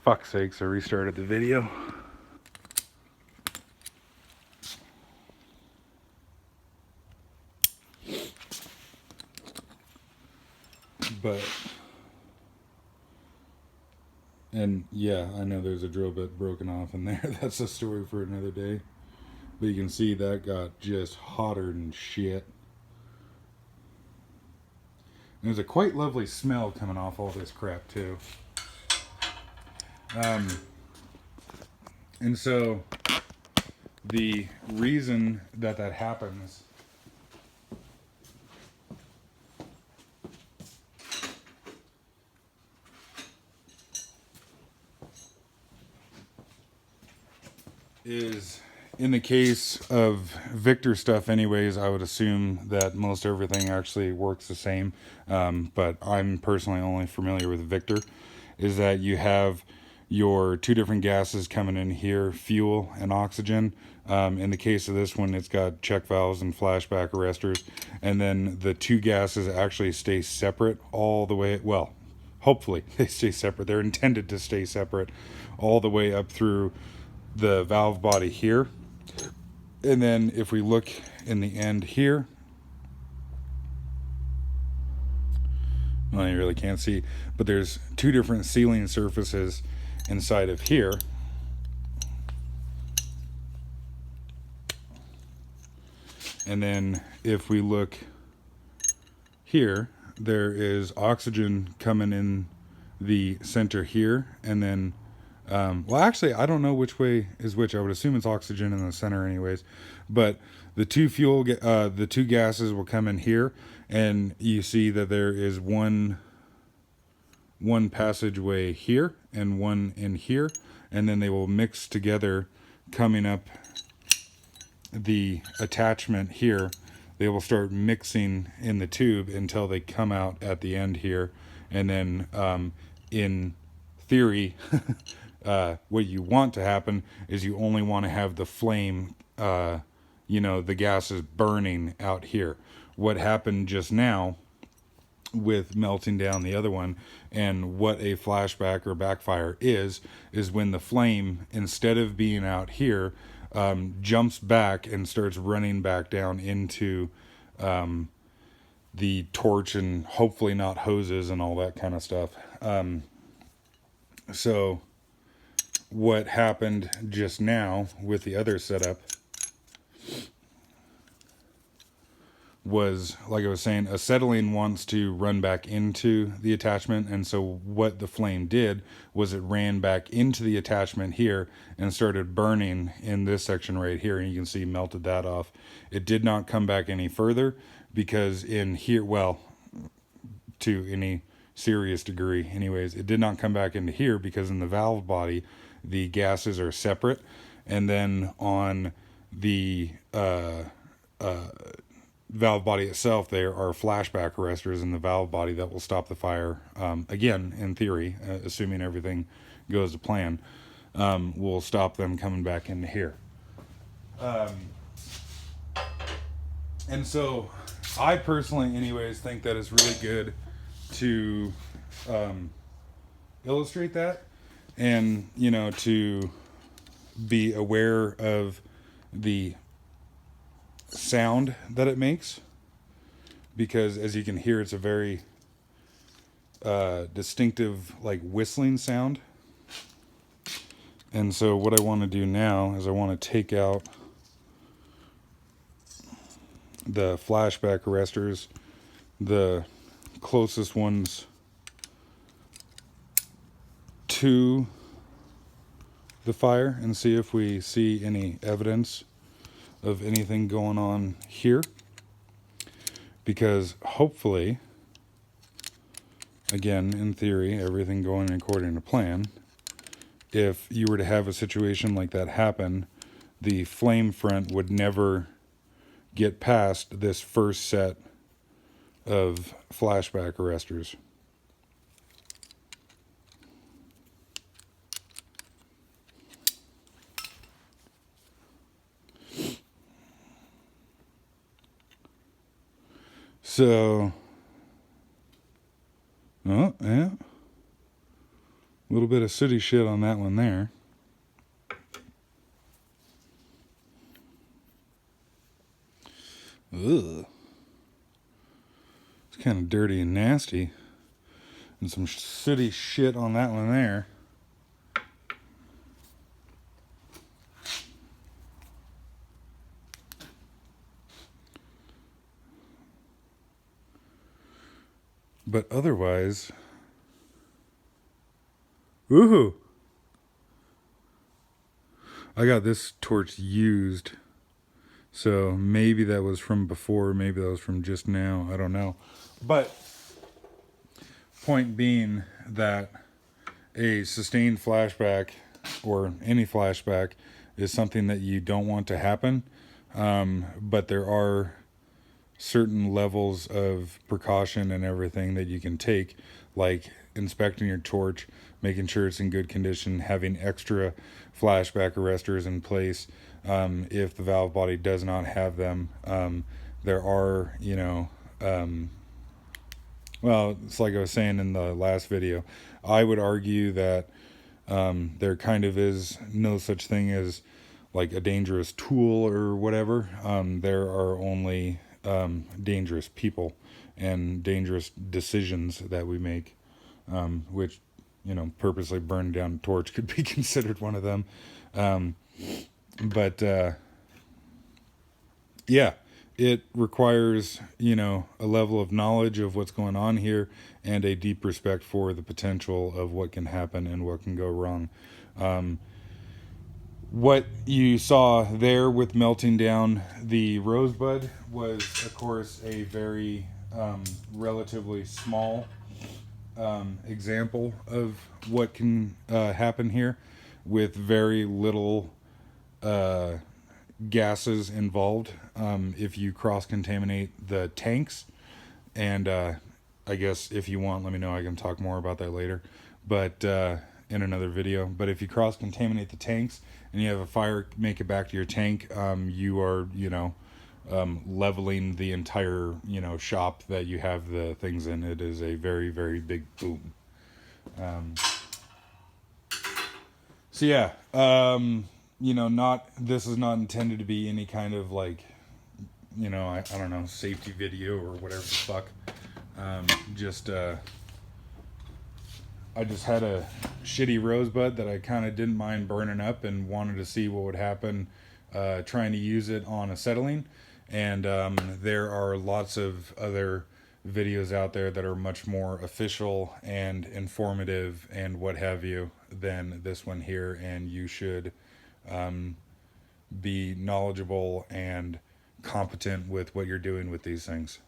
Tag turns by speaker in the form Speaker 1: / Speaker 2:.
Speaker 1: fuck's sakes, I restarted the video. But, and yeah, I know there's a drill bit broken off in there. That's a story for another day. But you can see that got just hotter than shit. And there's a quite lovely smell coming off all this crap too. And so the reason that that happens is, in the case of Victor stuff anyways, I would assume that most everything actually works the same. But I'm personally only familiar with Victor, is that you have your two different gases coming in here, fuel and oxygen. In the case of this one, it's got check valves and flashback arresters. And then the two gases actually stay separate all the way, well, hopefully they stay separate. They're intended to stay separate all the way up through the valve body here. And then if we look in the end here, well, you really can't see, but there's two different sealing surfaces inside of here. And then if we look here, there is oxygen coming in the center here. And then, well, actually, I don't know which way is which. I would assume it's oxygen in the center anyways. But the two the two gases will come in here. And you see that there is one passageway here and one in here, and then they will mix together coming up the attachment here. They will start mixing in the tube until they come out at the end here. And then in theory, what you want to happen is you only want to have the flame, the gases burning out here. What happened just now with melting down the other one, and what a flashback or backfire is when the flame, instead of being out here, jumps back and starts running back down into the torch, and hopefully not hoses and all that kind of stuff. So what happened just now with the other setup was, like I was saying, acetylene wants to run back into the attachment, and so what the flame did was it ran back into the attachment here and started burning in this section right here, and you can see melted that off. It did not come back any further because in here, well, to any serious degree anyways, it did not come back into here because in the valve body the gases are separate, and then on the valve body itself, there are flashback arresters in the valve body that will stop the fire. Again, in theory, assuming everything goes to plan, will stop them coming back into here. And so I personally anyways think that it's really good to illustrate that, and to be aware of the sound that it makes, because as you can hear, it's a very distinctive, like, whistling sound. And so what I want to do now is I want to take out the flashback arresters, the closest ones to the fire, and see if we see any evidence of anything going on here, because hopefully, again, in theory, everything going according to plan, if you were to have a situation like that happen, the flame front would never get past this first set of flashback arresters. So, oh, yeah. A little bit of sooty shit on that one there. Ugh. It's kind of dirty and nasty. And some sooty shit on that one there. But otherwise, woohoo! I got this torch used, so maybe that was from before, maybe that was from just now, I don't know. But point being that a sustained flashback, or any flashback, is something that you don't want to happen, but there are certain levels of precaution and everything that you can take, like inspecting your torch, making sure it's in good condition, having extra flashback arresters in place if the valve body does not have them. There are, well, it's like I was saying in the last video, I would argue that there kind of is no such thing as like a dangerous tool or whatever. There are only dangerous people and dangerous decisions that we make, which, purposely burning down a torch could be considered one of them. But yeah, it requires, a level of knowledge of what's going on here and a deep respect for the potential of what can happen and what can go wrong. What you saw there with melting down the rosebud was, of course, a very relatively small example of what can happen here with very little gases involved. If you cross-contaminate the tanks, and I guess if you want, let me know. I can talk more about that later, but in another video. But if you cross-contaminate the tanks and you have a fire make it back to your tank, you are, leveling the entire, shop that you have the things in. It is a very, very big boom. So yeah, this is not intended to be any kind of like, I don't know, safety video or whatever the fuck. I just had a shitty rosebud that I kind of didn't mind burning up and wanted to see what would happen trying to use it on acetylene. And there are lots of other videos out there that are much more official and informative and what have you than this one here. And you should be knowledgeable and competent with what you're doing with these things.